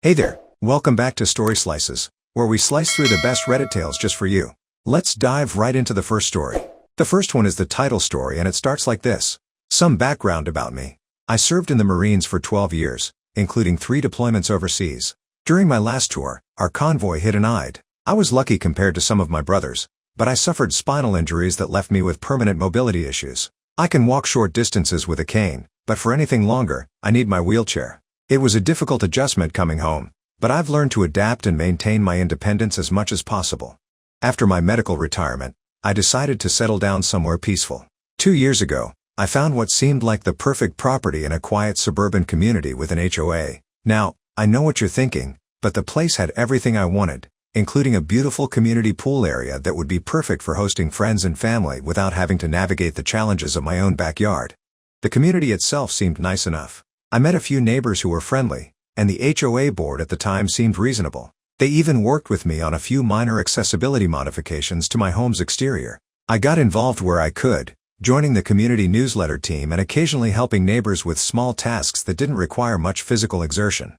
Hey there, welcome back to Story Slices, where we slice through the best Reddit tales just for you. Let's dive right into the first story. The first one is the Tittle story, and it starts like this. Some background about me. I served in the Marines for 12 years, including 3 deployments overseas. During my last tour, our convoy hit an eyed. I was lucky compared to some of my brothers, but I suffered spinal injuries that left me with permanent mobility issues. I can walk short distances with a cane, but for anything longer, I need my wheelchair. It was a difficult adjustment coming home, but I've learned to adapt and maintain my independence as much as possible. After my medical retirement, I decided to settle down somewhere peaceful. 2 years ago, I found what seemed like the perfect property in a quiet suburban community with an HOA. Now, I know what you're thinking, but the place had everything I wanted, including a beautiful community pool area that would be perfect for hosting friends and family without having to navigate the challenges of my own backyard. The community itself seemed nice enough. I met a few neighbors who were friendly, and the HOA board at the time seemed reasonable. They even worked with me on a few minor accessibility modifications to my home's exterior. I got involved where I could, joining the community newsletter team and occasionally helping neighbors with small tasks that didn't require much physical exertion.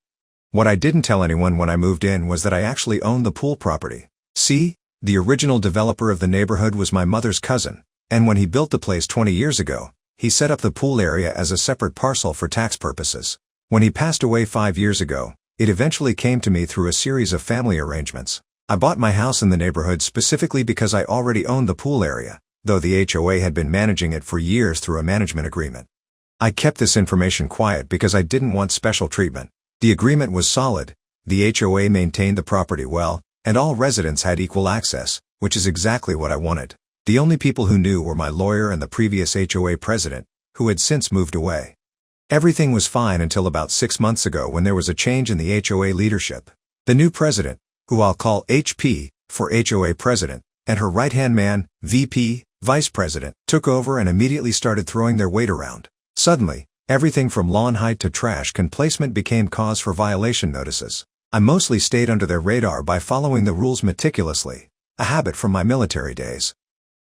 What I didn't tell anyone when I moved in was that I actually owned the pool property. See, the original developer of the neighborhood was my mother's cousin, and when he built the place 20 years ago, he set up the pool area as a separate parcel for tax purposes. When he passed away 5 years ago, it eventually came to me through a series of family arrangements. I bought my house in the neighborhood specifically because I already owned the pool area, though the HOA had been managing it for years through a management agreement. I kept this information quiet because I didn't want special treatment. The agreement was solid, the HOA maintained the property well, and all residents had equal access, which is exactly what I wanted. The only people who knew were my lawyer and the previous HOA president, who had since moved away. Everything was fine until about 6 months ago when there was a change in the HOA leadership. The new president, who I'll call HP for HOA president, and her right-hand man, VP, vice president, took over and immediately started throwing their weight around. Suddenly, everything from lawn height to trash can placement became cause for violation notices. I mostly stayed under their radar by following the rules meticulously, a habit from my military days.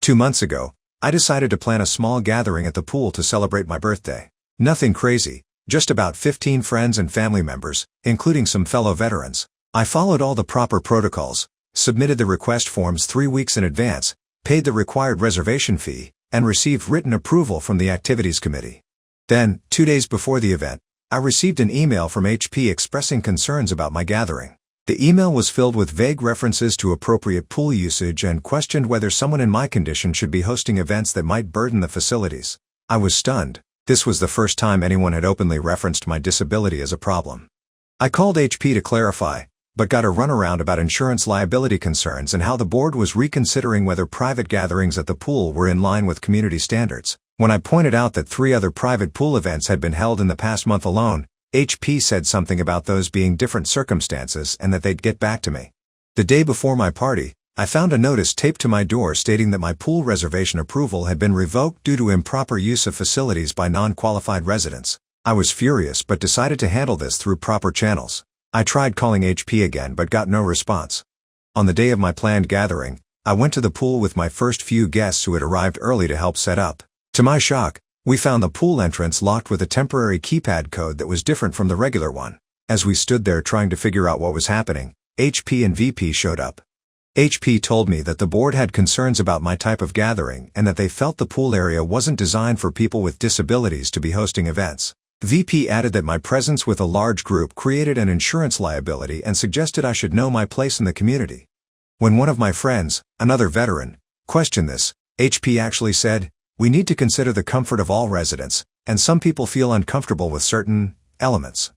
2 months ago, I decided to plan a small gathering at the pool to celebrate my birthday. Nothing crazy, just about 15 friends and family members, including some fellow veterans. I followed all the proper protocols, submitted the request forms 3 weeks in advance, paid the required reservation fee, and received written approval from the activities committee. Then, 2 days before the event, I received an email from HP expressing concerns about my gathering. The email was filled with vague references to appropriate pool usage and questioned whether someone in my condition should be hosting events that might burden the facilities. I was stunned. This was the first time anyone had openly referenced my disability as a problem. I called HP to clarify, but got a runaround about insurance liability concerns and how the board was reconsidering whether private gatherings at the pool were in line with community standards. When I pointed out that 3 other private pool events had been held in the past month alone, HP said something about those being different circumstances and that they'd get back to me. The day before my party, I found a notice taped to my door stating that my pool reservation approval had been revoked due to improper use of facilities by non-qualified residents. I was furious but decided to handle this through proper channels. I tried calling HP again but got no response. On the day of my planned gathering, I went to the pool with my first few guests who had arrived early to help set up. To my shock, we found the pool entrance locked with a temporary keypad code that was different from the regular one. As we stood there trying to figure out what was happening, HP and VP showed up. HP told me that the board had concerns about my type of gathering and that they felt the pool area wasn't designed for people with disabilities to be hosting events. VP added that my presence with a large group created an insurance liability and suggested I should know my place in the community. When one of my friends, another veteran, questioned this, HP actually said, "We need to consider the comfort of all residents, and some people feel uncomfortable with certain elements."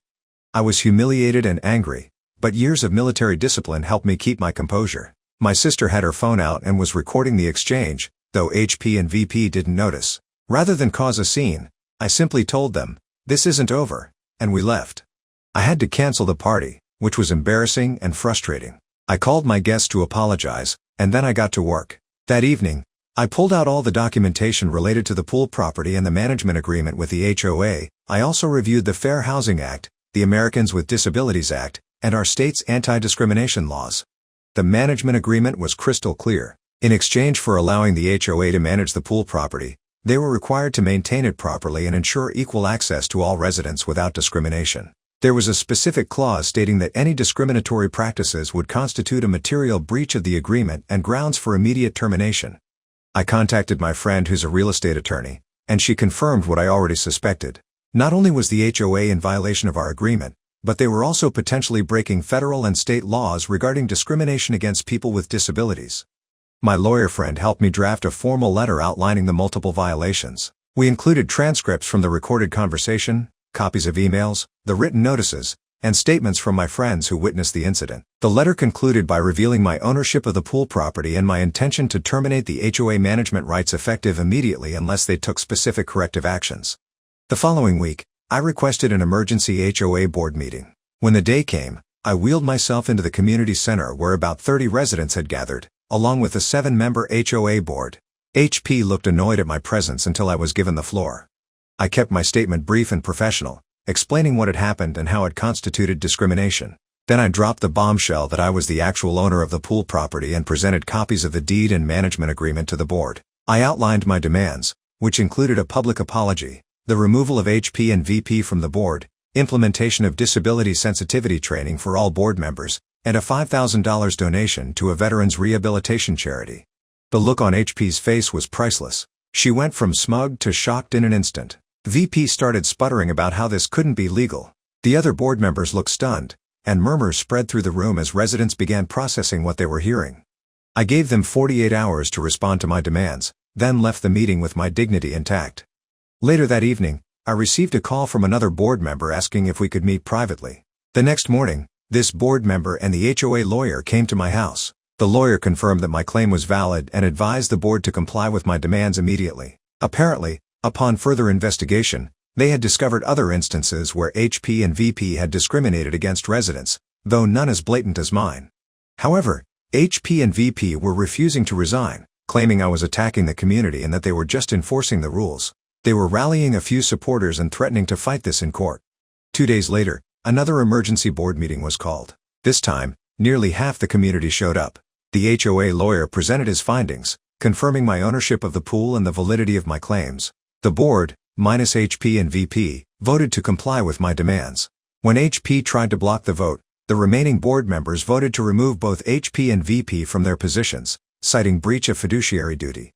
I was humiliated and angry, but years of military discipline helped me keep my composure. My sister had her phone out and was recording the exchange, though HP and VP didn't notice. Rather than cause a scene, I simply told them, "This isn't over," and we left. I had to cancel the party, which was embarrassing and frustrating. I called my guests to apologize, and then I got to work. That evening, I pulled out all the documentation related to the pool property and the management agreement with the HOA. I also reviewed the Fair Housing Act, the Americans with Disabilities Act, and our state's anti-discrimination laws. The management agreement was crystal clear. In exchange for allowing the HOA to manage the pool property, they were required to maintain it properly and ensure equal access to all residents without discrimination. There was a specific clause stating that any discriminatory practices would constitute a material breach of the agreement and grounds for immediate termination. I contacted my friend who's a real estate attorney, and she confirmed what I already suspected. Not only was the HOA in violation of our agreement, but they were also potentially breaking federal and state laws regarding discrimination against people with disabilities. My lawyer friend helped me draft a formal letter outlining the multiple violations. We included transcripts from the recorded conversation, copies of emails, the written notices, and statements from my friends who witnessed the incident. The letter concluded by revealing my ownership of the pool property and my intention to terminate the HOA management rights effective immediately unless they took specific corrective actions. The following week, I requested an emergency HOA board meeting. When the day came, I wheeled myself into the community center where about 30 residents had gathered, along with a 7-member HOA board. HP looked annoyed at my presence until I was given the floor. I kept my statement brief and professional, explaining what had happened and how it constituted discrimination. Then I dropped the bombshell that I was the actual owner of the pool property and presented copies of the deed and management agreement to the board. I outlined my demands, which included a public apology, the removal of HP and VP from the board, implementation of disability sensitivity training for all board members, and a $5,000 donation to a veterans rehabilitation charity. The look on HP's face was priceless. She went from smug to shocked in an instant. VP started sputtering about how this couldn't be legal. The other board members looked stunned, and murmurs spread through the room as residents began processing what they were hearing. I gave them 48 hours to respond to my demands, then left the meeting with my dignity intact. Later that evening, I received a call from another board member asking if we could meet privately. The next morning, this board member and the HOA lawyer came to my house. The lawyer confirmed that my claim was valid and advised the board to comply with my demands immediately. Apparently, upon further investigation, they had discovered other instances where HP and VP had discriminated against residents, though none as blatant as mine. However, HP and VP were refusing to resign, claiming I was attacking the community and that they were just enforcing the rules. They were rallying a few supporters and threatening to fight this in court. 2 days later, another emergency board meeting was called. This time, nearly half the community showed up. The HOA lawyer presented his findings, confirming my ownership of the pool and the validity of my claims. The board, minus HP and VP, voted to comply with my demands. When HP tried to block the vote, the remaining board members voted to remove both HP and VP from their positions, citing breach of fiduciary duty.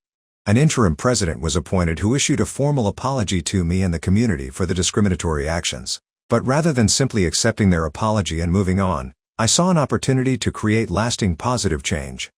An interim president was appointed who issued a formal apology to me and the community for the discriminatory actions. But rather than simply accepting their apology and moving on, I saw an opportunity to create lasting positive change.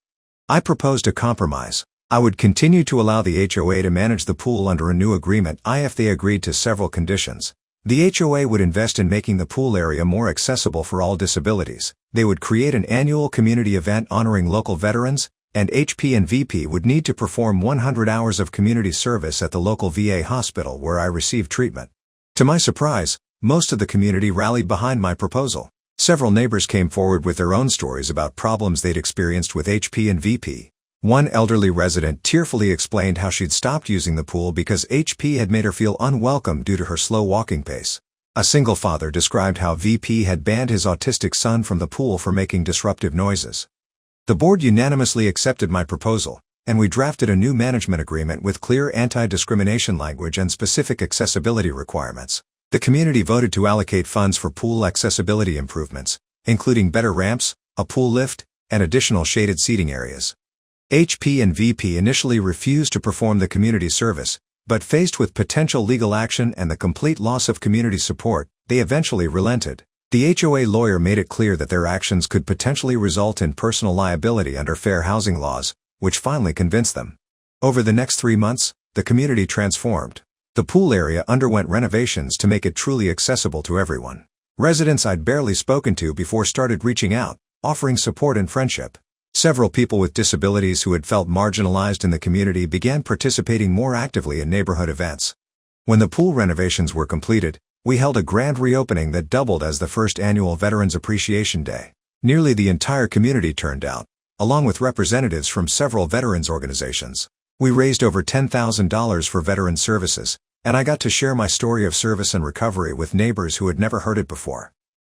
I proposed a compromise. I would continue to allow the HOA to manage the pool under a new agreement if they agreed to several conditions. The HOA would invest in making the pool area more accessible for all disabilities. They would create an annual community event honoring local veterans, and HP and VP would need to perform 100 hours of community service at the local VA hospital where I received treatment. To my surprise, most of the community rallied behind my proposal. Several neighbors came forward with their own stories about problems they'd experienced with HP and VP. One elderly resident tearfully explained how she'd stopped using the pool because HP had made her feel unwelcome due to her slow walking pace. A single father described how VP had banned his autistic son from the pool for making disruptive noises. The board unanimously accepted my proposal, and we drafted a new management agreement with clear anti-discrimination language and specific accessibility requirements. The community voted to allocate funds for pool accessibility improvements, including better ramps, a pool lift, and additional shaded seating areas. HP and VP initially refused to perform the community service, but faced with potential legal action and the complete loss of community support, they eventually relented. The HOA lawyer made it clear that their actions could potentially result in personal liability under fair housing laws, which finally convinced them. Over the next 3 months, the community transformed. The pool area underwent renovations to make it truly accessible to everyone. Residents I'd barely spoken to before started reaching out, offering support and friendship. Several people with disabilities who had felt marginalized in the community began participating more actively in neighborhood events. When the pool renovations were completed, we held a grand reopening that doubled as the first annual Veterans Appreciation Day. Nearly the entire community turned out, along with representatives from several veterans organizations. We raised over $10,000 for veteran services, and I got to share my story of service and recovery with neighbors who had never heard it before.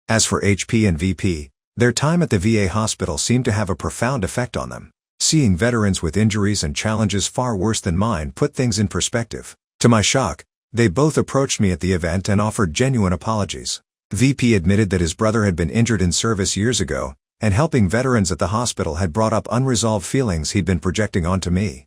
As for HP and VP, their time at the VA hospital seemed to have a profound effect on them. Seeing veterans with injuries and challenges far worse than mine put things in perspective. To my shock, they both approached me at the event and offered genuine apologies. VP admitted that his brother had been injured in service years ago, and helping veterans at the hospital had brought up unresolved feelings he'd been projecting onto me.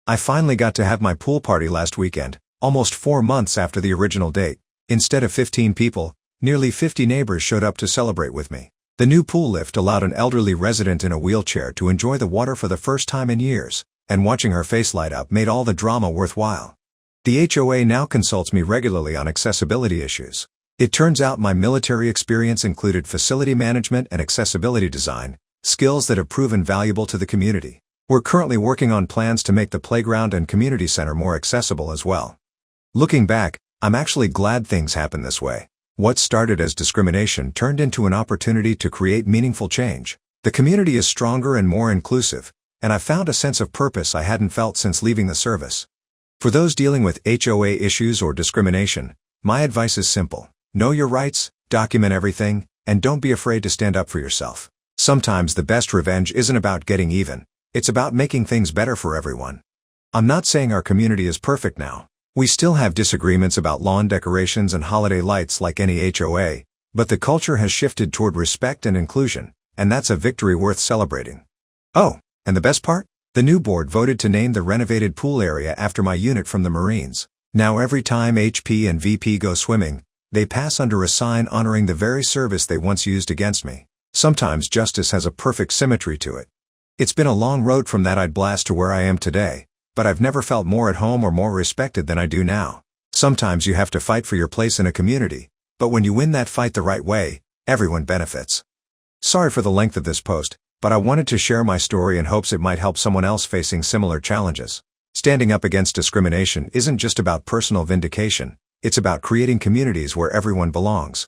I finally got to have my pool party last weekend, almost 4 months after the original date. Instead of 15 people, nearly 50 neighbors showed up to celebrate with me. The new pool lift allowed an elderly resident in a wheelchair to enjoy the water for the first time in years, and watching her face light up made all the drama worthwhile. The HOA now consults me regularly on accessibility issues. It turns out my military experience included facility management and accessibility design, skills that have proven valuable to the community. We're currently working on plans to make the playground and community center more accessible as well. Looking back, I'm actually glad things happened this way. What started as discrimination turned into an opportunity to create meaningful change. The community is stronger and more inclusive, and I found a sense of purpose I hadn't felt since leaving the service. For those dealing with HOA issues or discrimination, my advice is simple. Know your rights, document everything, and don't be afraid to stand up for yourself. Sometimes the best revenge isn't about getting even. It's about making things better for everyone. I'm not saying our community is perfect now. We still have disagreements about lawn decorations and holiday lights like any HOA, but the culture has shifted toward respect and inclusion, and that's a victory worth celebrating. Oh, and the best part? The new board voted to name the renovated pool area after my unit from the Marines. Now every time HP and VP go swimming, they pass under a sign honoring the very service they once used against me. Sometimes justice has a perfect symmetry to it. It's been a long road from that I'd blast to where I am today, but I've never felt more at home or more respected than I do now. Sometimes you have to fight for your place in a community, but when you win that fight the right way, everyone benefits. Sorry for the length of this post, but I wanted to share my story in hopes it might help someone else facing similar challenges. Standing up against discrimination isn't just about personal vindication, it's about creating communities where everyone belongs.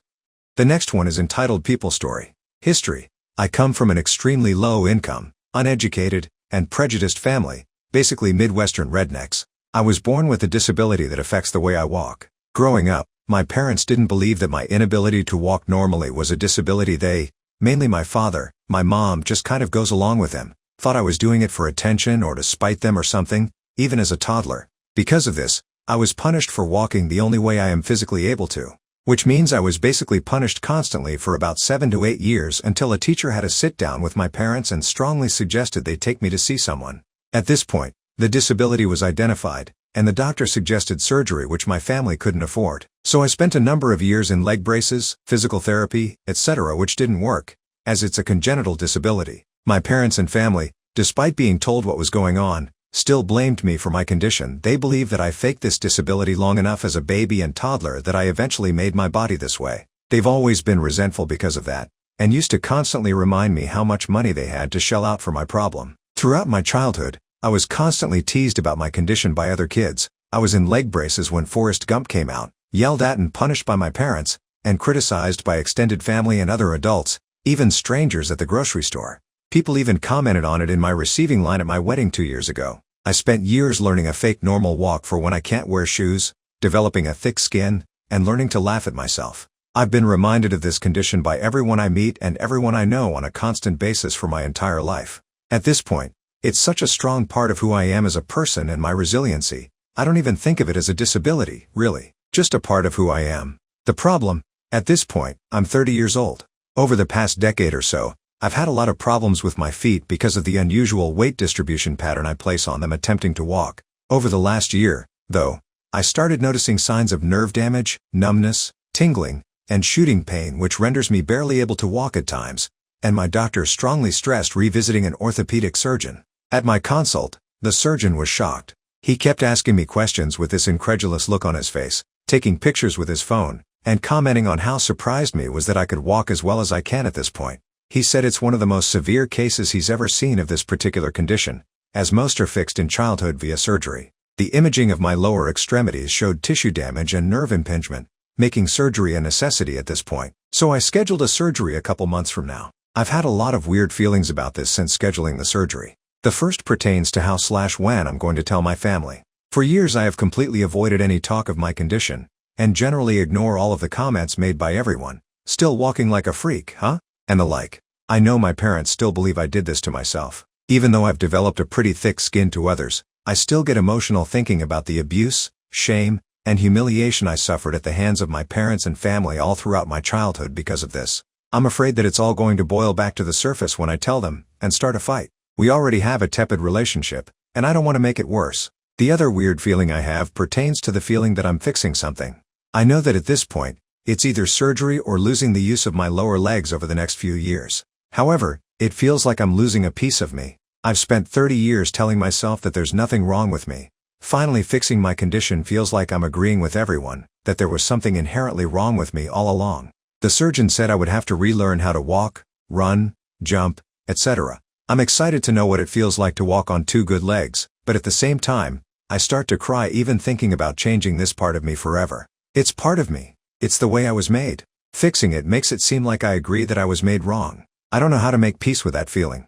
The next one is entitled People Story. History. I come from an extremely low income, uneducated, and prejudiced family, basically Midwestern rednecks. I was born with a disability that affects the way I walk. Growing up, my parents didn't believe that my inability to walk normally was a disability. They, mainly my father, my mom just kind of goes along with them, thought I was doing it for attention or to spite them or something, even as a toddler. Because of this, I was punished for walking the only way I am physically able to. Which means I was basically punished constantly for about 7 to 8 years until a teacher had a sit down with my parents and strongly suggested they take me to see someone. At this point, the disability was identified, and the doctor suggested surgery which my family couldn't afford. So I spent a number of years in leg braces, physical therapy, etc. which didn't work, as it's a congenital disability. My parents and family, despite being told what was going on, still blamed me for my condition. They believe that I faked this disability long enough as a baby and toddler that I eventually made my body this way. They've always been resentful because of that, and used to constantly remind me how much money they had to shell out for my problem. Throughout my childhood, I was constantly teased about my condition by other kids. I was in leg braces when Forrest Gump came out, yelled at and punished by my parents, and criticized by extended family and other adults, even strangers at the grocery store. People even commented on it in my receiving line at my wedding 2 years ago. I spent years learning a fake normal walk for when I can't wear shoes, developing a thick skin, and learning to laugh at myself. I've been reminded of this condition by everyone I meet and everyone I know on a constant basis for my entire life. At this point, it's such a strong part of who I am as a person and my resiliency, I don't even think of it as a disability, really. Just a part of who I am. The problem, at this point, I'm 30 years old. Over the past decade or so, I've had a lot of problems with my feet because of the unusual weight distribution pattern I place on them attempting to walk. Over the last year, though, I started noticing signs of nerve damage, numbness, tingling, and shooting pain which renders me barely able to walk at times, and my doctor strongly stressed revisiting an orthopedic surgeon. At my consult, the surgeon was shocked. He kept asking me questions with this incredulous look on his face, taking pictures with his phone, and commenting on how surprised me was that I could walk as well as I can at this point. He said it's one of the most severe cases he's ever seen of this particular condition, as most are fixed in childhood via surgery. The imaging of my lower extremities showed tissue damage and nerve impingement, making surgery a necessity at this point. So I scheduled a surgery a couple months from now. I've had a lot of weird feelings about this since scheduling the surgery. The first pertains to how/when I'm going to tell my family. For years I have completely avoided any talk of my condition, and generally ignore all of the comments made by everyone. Still walking like a freak, huh? And the like. I know my parents still believe I did this to myself. Even though I've developed a pretty thick skin to others, I still get emotional thinking about the abuse, shame, and humiliation I suffered at the hands of my parents and family all throughout my childhood because of this. I'm afraid that it's all going to boil back to the surface when I tell them and start a fight. We already have a tepid relationship, and I don't want to make it worse. The other weird feeling I have pertains to the feeling that I'm fixing something. I know that at this point, it's either surgery or losing the use of my lower legs over the next few years. However, it feels like I'm losing a piece of me. I've spent 30 years telling myself that there's nothing wrong with me. Finally fixing my condition feels like I'm agreeing with everyone that there was something inherently wrong with me all along. The surgeon said I would have to relearn how to walk, run, jump, etc. I'm excited to know what it feels like to walk on two good legs, but at the same time, I start to cry even thinking about changing this part of me forever. It's part of me. It's the way I was made. Fixing it makes it seem like I agree that I was made wrong. I don't know how to make peace with that feeling.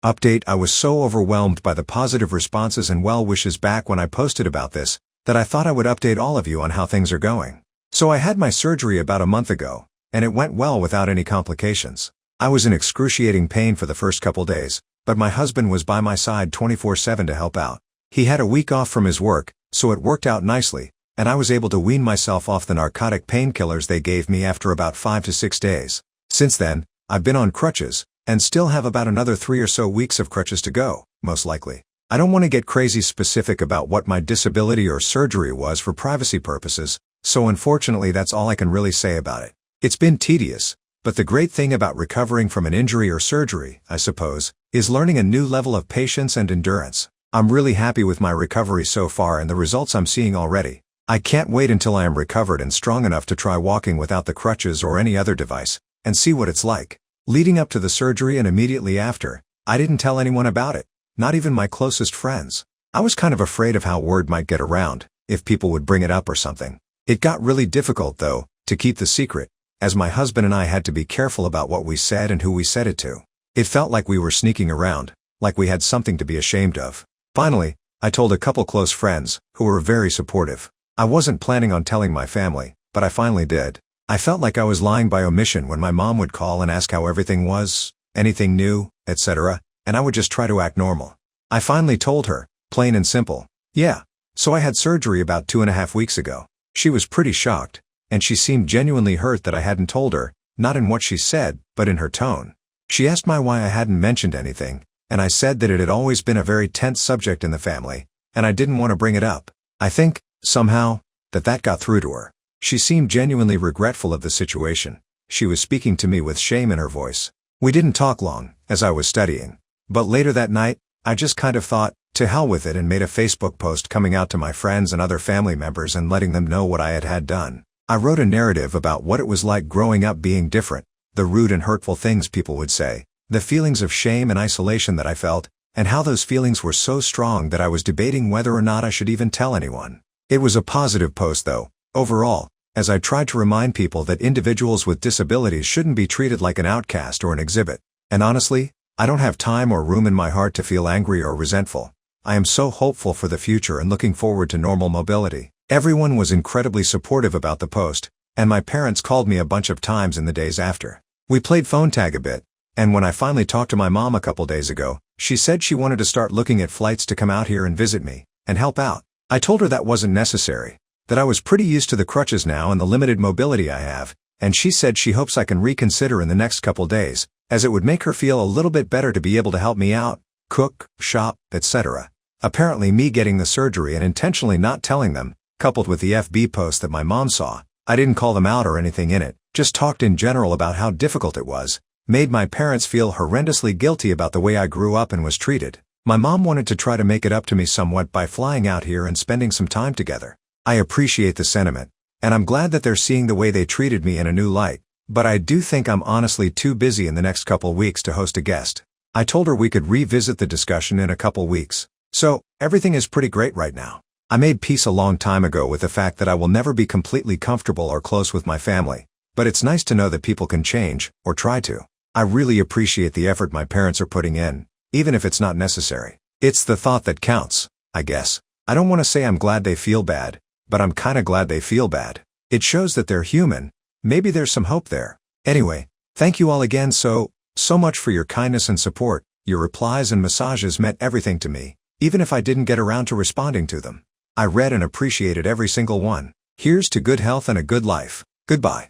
Update: I was so overwhelmed by the positive responses and well wishes back when I posted about this, that I thought I would update all of you on how things are going. So I had my surgery about a month ago, and it went well without any complications. I was in excruciating pain for the first couple days, but my husband was by my side 24/7 to help out. He had a week off from his work, so it worked out nicely, and I was able to wean myself off the narcotic painkillers they gave me after about 5 to 6 days. Since then, I've been on crutches, and still have about another 3 or so weeks of crutches to go, most likely. I don't want to get crazy specific about what my disability or surgery was for privacy purposes, so unfortunately that's all I can really say about it. It's been tedious, but the great thing about recovering from an injury or surgery, I suppose, is learning a new level of patience and endurance. I'm really happy with my recovery so far and the results I'm seeing already. I can't wait until I am recovered and strong enough to try walking without the crutches or any other device, and see what it's like. Leading up to the surgery and immediately after, I didn't tell anyone about it, not even my closest friends. I was kind of afraid of how word might get around, if people would bring it up or something. It got really difficult, though, to keep the secret, as my husband and I had to be careful about what we said and who we said it to. It felt like we were sneaking around, like we had something to be ashamed of. Finally, I told a couple close friends, who were very supportive. I wasn't planning on telling my family, but I finally did. I felt like I was lying by omission when my mom would call and ask how everything was, anything new, etc., and I would just try to act normal. I finally told her, plain and simple. Yeah, so I had surgery about 2.5 weeks ago. She was pretty shocked, and she seemed genuinely hurt that I hadn't told her, not in what she said, but in her tone. She asked me why I hadn't mentioned anything, and I said that it had always been a very tense subject in the family, and I didn't want to bring it up. I think, somehow, that got through to her. She seemed genuinely regretful of the situation. She was speaking to me with shame in her voice. We didn't talk long, as I was studying. But later that night, I just kind of thought, to hell with it, and made a Facebook post coming out to my friends and other family members and letting them know what I had done. I wrote a narrative about what it was like growing up being different, the rude and hurtful things people would say, the feelings of shame and isolation that I felt, and how those feelings were so strong that I was debating whether or not I should even tell anyone. It was a positive post though, overall, as I tried to remind people that individuals with disabilities shouldn't be treated like an outcast or an exhibit. And honestly, I don't have time or room in my heart to feel angry or resentful. I am so hopeful for the future and looking forward to normal mobility. Everyone was incredibly supportive about the post, and my parents called me a bunch of times in the days after. We played phone tag a bit, and when I finally talked to my mom a couple days ago, she said she wanted to start looking at flights to come out here and visit me, and help out. I told her that wasn't necessary, that I was pretty used to the crutches now and the limited mobility I have, and she said she hopes I can reconsider in the next couple days, as it would make her feel a little bit better to be able to help me out, cook, shop, etc. Apparently me getting the surgery and intentionally not telling them, coupled with the FB post that my mom saw, I didn't call them out or anything in it, just talked in general about how difficult it was, made my parents feel horrendously guilty about the way I grew up and was treated. My mom wanted to try to make it up to me somewhat by flying out here and spending some time together. I appreciate the sentiment, and I'm glad that they're seeing the way they treated me in a new light, but I do think I'm honestly too busy in the next couple weeks to host a guest. I told her we could revisit the discussion in a couple weeks. So, everything is pretty great right now. I made peace a long time ago with the fact that I will never be completely comfortable or close with my family, but it's nice to know that people can change, or try to. I really appreciate the effort my parents are putting in, even if it's not necessary. It's the thought that counts, I guess. I don't want to say I'm glad they feel bad, but I'm kinda glad they feel bad. It shows that they're human. Maybe there's some hope there. Anyway, thank you all again so much for your kindness and support. Your replies and massages meant everything to me, even if I didn't get around to responding to them. I read and appreciated every single one. Here's to good health and a good life. Goodbye.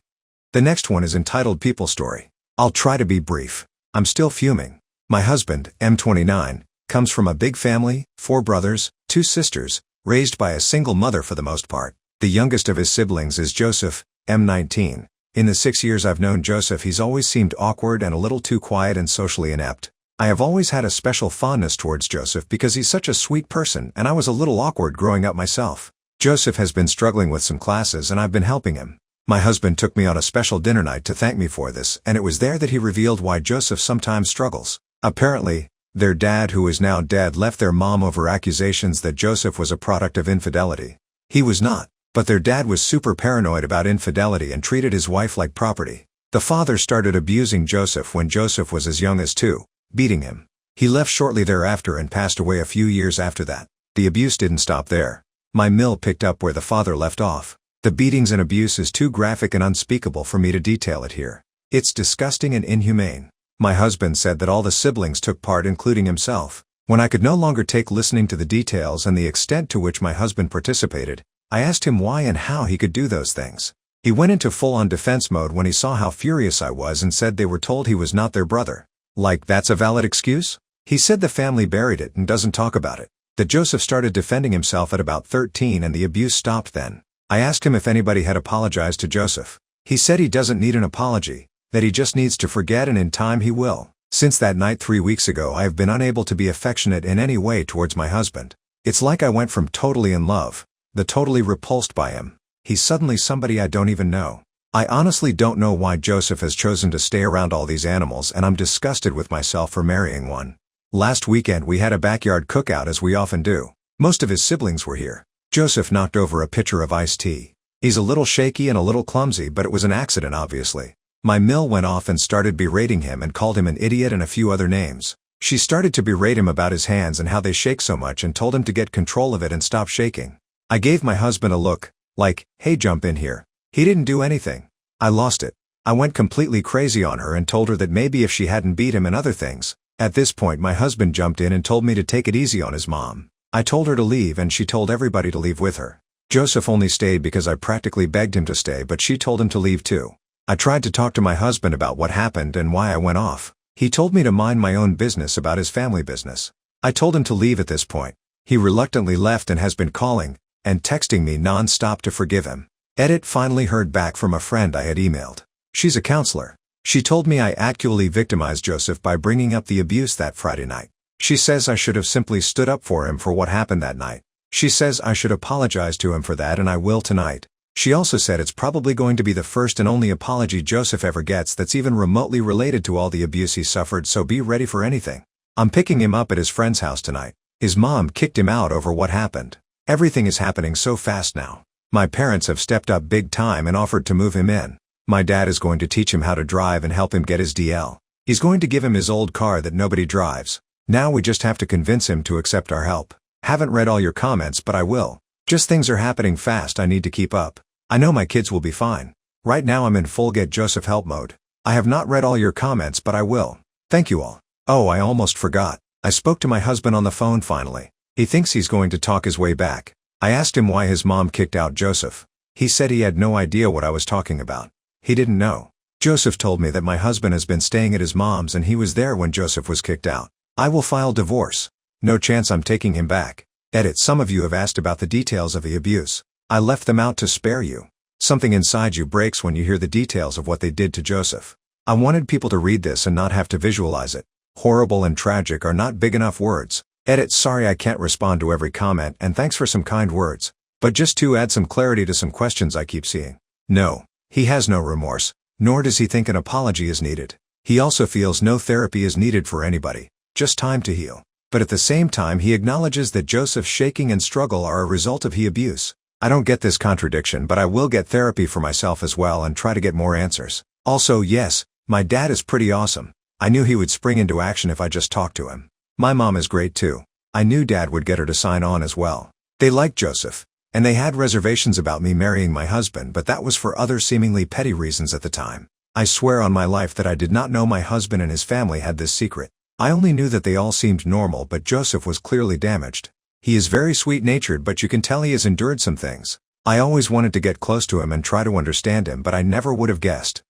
The next one is entitled People Story. I'll try to be brief. I'm still fuming. My husband, M29, comes from a big family, 4 brothers, 2 sisters, raised by a single mother for the most part. The youngest of his siblings is Joseph, M19. In the 6 years I've known Joseph, he's always seemed awkward and a little too quiet and socially inept. I have always had a special fondness towards Joseph because he's such a sweet person, and I was a little awkward growing up myself. Joseph has been struggling with some classes and I've been helping him. My husband took me on a special dinner night to thank me for this, and it was there that he revealed why Joseph sometimes struggles. Apparently, their dad, who is now dead, left their mom over accusations that Joseph was a product of infidelity. He was not, but their dad was super paranoid about infidelity and treated his wife like property. The father started abusing Joseph when Joseph was as young as 2. Beating him. He left shortly thereafter and passed away a few years after that. The abuse didn't stop there. My mill picked up where the father left off. The beatings and abuse is too graphic and unspeakable for me to detail it here. It's disgusting and inhumane. My husband said that all the siblings took part, including himself. When I could no longer take listening to the details and the extent to which my husband participated, I asked him why and how he could do those things. He went into full-on defense mode when he saw how furious I was and said they were told he was not their brother. Like, that's a valid excuse? He said the family buried it and doesn't talk about it. That Joseph started defending himself at about 13 and the abuse stopped then. I asked him if anybody had apologized to Joseph. He said he doesn't need an apology, that he just needs to forget, and in time he will. Since that night 3 weeks ago, I have been unable to be affectionate in any way towards my husband. It's like I went from totally in love, to totally repulsed by him. He's suddenly somebody I don't even know. I honestly don't know why Joseph has chosen to stay around all these animals, and I'm disgusted with myself for marrying one. Last weekend we had a backyard cookout, as we often do. Most of his siblings were here. Joseph knocked over a pitcher of iced tea. He's a little shaky and a little clumsy, but it was an accident, obviously. My mill went off and started berating him and called him an idiot and a few other names. She started to berate him about his hands and how they shake so much and told him to get control of it and stop shaking. I gave my husband a look, like, hey, jump in here. He didn't do anything. I lost it. I went completely crazy on her and told her that maybe if she hadn't beat him and other things. At this point my husband jumped in and told me to take it easy on his mom. I told her to leave and she told everybody to leave with her. Joseph only stayed because I practically begged him to stay, but she told him to leave too. I tried to talk to my husband about what happened and why I went off. He told me to mind my own business about his family business. I told him to leave at this point. He reluctantly left and has been calling and texting me non-stop to forgive him. Edit. Finally heard back from a friend I had emailed. She's a counselor. She told me I actually victimized Joseph by bringing up the abuse that Friday night. She says I should have simply stood up for him for what happened that night. She says I should apologize to him for that, and I will tonight. She also said it's probably going to be the first and only apology Joseph ever gets that's even remotely related to all the abuse he suffered, so be ready for anything. I'm picking him up at his friend's house tonight. His mom kicked him out over what happened. Everything is happening so fast now. My parents have stepped up big time and offered to move him in. My dad is going to teach him how to drive and help him get his DL. He's going to give him his old car that nobody drives. Now we just have to convince him to accept our help. Haven't read all your comments, but I will. Just things are happening fast, I need to keep up. I know my kids will be fine. Right now I'm in full get Joseph help mode. I have not read all your comments, but I will. Thank you all. Oh, I almost forgot. I spoke to my husband on the phone finally. He thinks he's going to talk his way back. I asked him why his mom kicked out Joseph. He said he had no idea what I was talking about. He didn't know. Joseph told me that my husband has been staying at his mom's and he was there when Joseph was kicked out. I will file divorce. No chance I'm taking him back. Edit. Some of you have asked about the details of the abuse. I left them out to spare you. Something inside you breaks when you hear the details of what they did to Joseph. I wanted people to read this and not have to visualize it. Horrible and tragic are not big enough words. Edit. Sorry I can't respond to every comment, and thanks for some kind words. But just to add some clarity to some questions I keep seeing. No, he has no remorse, nor does he think an apology is needed. He also feels no therapy is needed for anybody, just time to heal. But at the same time he acknowledges that Joseph's shaking and struggle are a result of his abuse. I don't get this contradiction, but I will get therapy for myself as well and try to get more answers. Also, yes, my dad is pretty awesome. I knew he would spring into action if I just talked to him. My mom is great too. I knew Dad would get her to sign on as well. They liked Joseph, and they had reservations about me marrying my husband, but that was for other seemingly petty reasons at the time. I swear on my life that I did not know my husband and his family had this secret. I only knew that they all seemed normal, but Joseph was clearly damaged. He is very sweet-natured, but you can tell he has endured some things. I always wanted to get close to him and try to understand him, but I never would have guessed.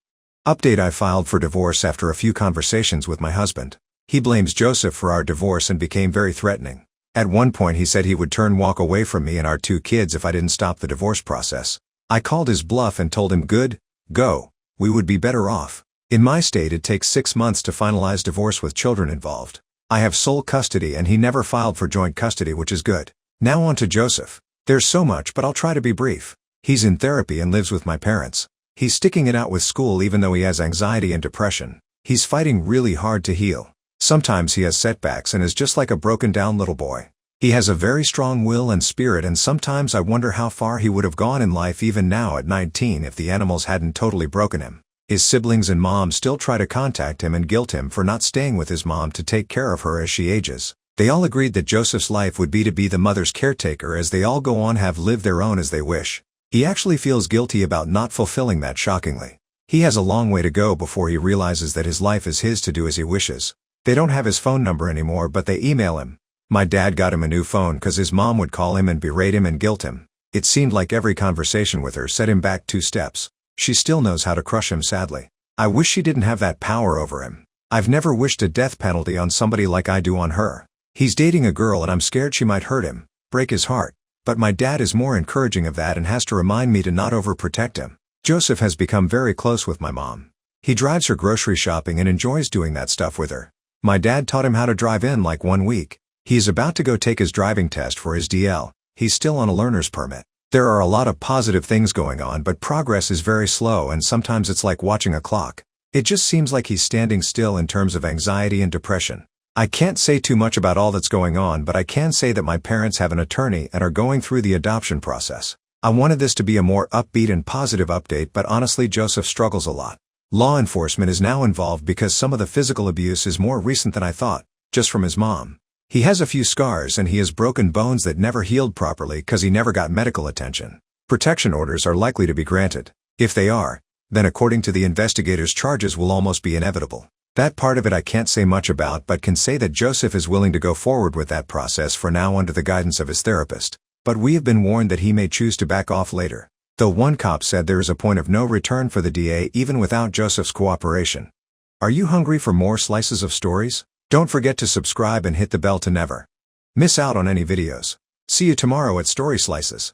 Update: I filed for divorce after a few conversations with my husband. He blames Joseph for our divorce and became very threatening. At one point he said he would walk away from me and our 2 kids if I didn't stop the divorce process. I called his bluff and told him go, we would be better off. In my state it takes 6 months to finalize divorce with children involved. I have sole custody and he never filed for joint custody, which is good. Now on to Joseph. There's so much, but I'll try to be brief. He's in therapy and lives with my parents. He's sticking it out with school even though he has anxiety and depression. He's fighting really hard to heal. Sometimes he has setbacks and is just like a broken down little boy. He has a very strong will and spirit, and sometimes I wonder how far he would have gone in life even now at 19 if the animals hadn't totally broken him. His siblings and mom still try to contact him and guilt him for not staying with his mom to take care of her as she ages. They all agreed that Joseph's life would be to be the mother's caretaker as they all go on have lived their own as they wish. He actually feels guilty about not fulfilling that, shockingly. He has a long way to go before he realizes that his life is his to do as he wishes. They don't have his phone number anymore, but they email him. My dad got him a new phone because his mom would call him and berate him and guilt him. It seemed like every conversation with her set him back 2 steps. She still knows how to crush him, sadly. I wish she didn't have that power over him. I've never wished a death penalty on somebody like I do on her. He's dating a girl and I'm scared she might hurt him, break his heart. But my dad is more encouraging of that and has to remind me to not overprotect him. Joseph has become very close with my mom. He drives her grocery shopping and enjoys doing that stuff with her. My dad taught him how to drive in like 1 week. He is about to go take his driving test for his DL. He's still on a learner's permit. There are a lot of positive things going on, but progress is very slow and sometimes it's like watching a clock. It just seems like he's standing still in terms of anxiety and depression. I can't say too much about all that's going on, but I can say that my parents have an attorney and are going through the adoption process. I wanted this to be a more upbeat and positive update, but honestly Joseph struggles a lot. Law enforcement is now involved because some of the physical abuse is more recent than I thought, just from his mom. He has a few scars and he has broken bones that never healed properly because he never got medical attention. Protection orders are likely to be granted. If they are, then according to the investigators charges will almost be inevitable. That part of it I can't say much about, but can say that Joseph is willing to go forward with that process for now under the guidance of his therapist. But we have been warned that he may choose to back off later. Though one cop said there is a point of no return for the DA even without Joseph's cooperation. Are you hungry for more slices of stories? Don't forget to subscribe and hit the bell to never miss out on any videos. See you tomorrow at Story Slices.